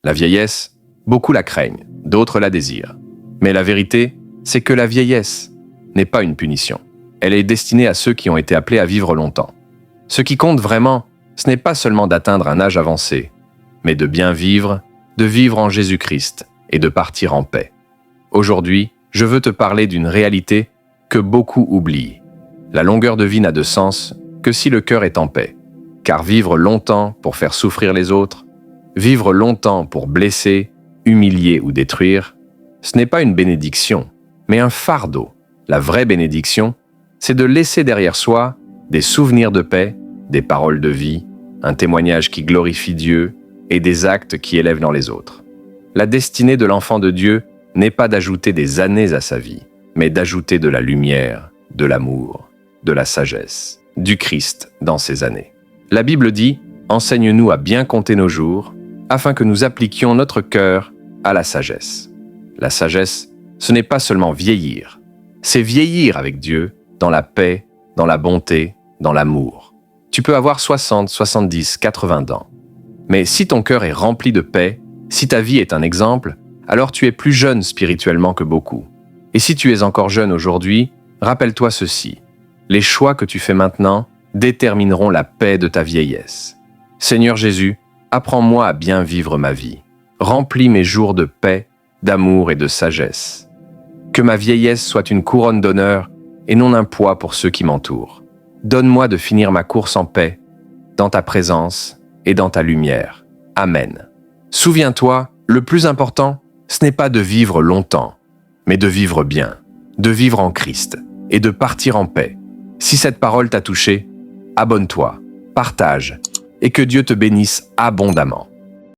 La vieillesse, beaucoup la craignent, d'autres la désirent. Mais la vérité, c'est que la vieillesse n'est pas une punition. Elle est destinée à ceux qui ont été appelés à vivre longtemps. Ce qui compte vraiment, ce n'est pas seulement d'atteindre un âge avancé, mais de bien vivre, de vivre en Jésus-Christ et de partir en paix. Aujourd'hui, je veux te parler d'une réalité que beaucoup oublient. La longueur de vie n'a de sens que si le cœur est en paix. Car vivre longtemps pour faire souffrir les autres, vivre longtemps pour blesser, humilier ou détruire, ce n'est pas une bénédiction, mais un fardeau. La vraie bénédiction, c'est de laisser derrière soi des souvenirs de paix, des paroles de vie, un témoignage qui glorifie Dieu et des actes qui élèvent dans les autres. La destinée de l'enfant de Dieu n'est pas d'ajouter des années à sa vie, mais d'ajouter de la lumière, de l'amour, de la sagesse, du Christ dans ces années. La Bible dit « Enseigne-nous à bien compter nos jours, afin que nous appliquions notre cœur à la sagesse. » La sagesse, ce n'est pas seulement vieillir, c'est vieillir avec Dieu, dans la paix, dans la bonté, dans l'amour. Tu peux avoir 60, 70, 80 ans. Mais si ton cœur est rempli de paix, si ta vie est un exemple, alors tu es plus jeune spirituellement que beaucoup. Et si tu es encore jeune aujourd'hui, rappelle-toi ceci. Les choix que tu fais maintenant détermineront la paix de ta vieillesse. Seigneur Jésus, apprends-moi à bien vivre ma vie. Remplis mes jours de paix, d'amour et de sagesse. Que ma vieillesse soit une couronne d'honneur et non un poids pour ceux qui m'entourent. Donne-moi de finir ma course en paix, dans ta présence et dans ta lumière. Amen. Souviens-toi, le plus important, ce n'est pas de vivre longtemps, mais de vivre bien, de vivre en Christ et de partir en paix. Si cette parole t'a touché, abonne-toi, partage et que Dieu te bénisse abondamment.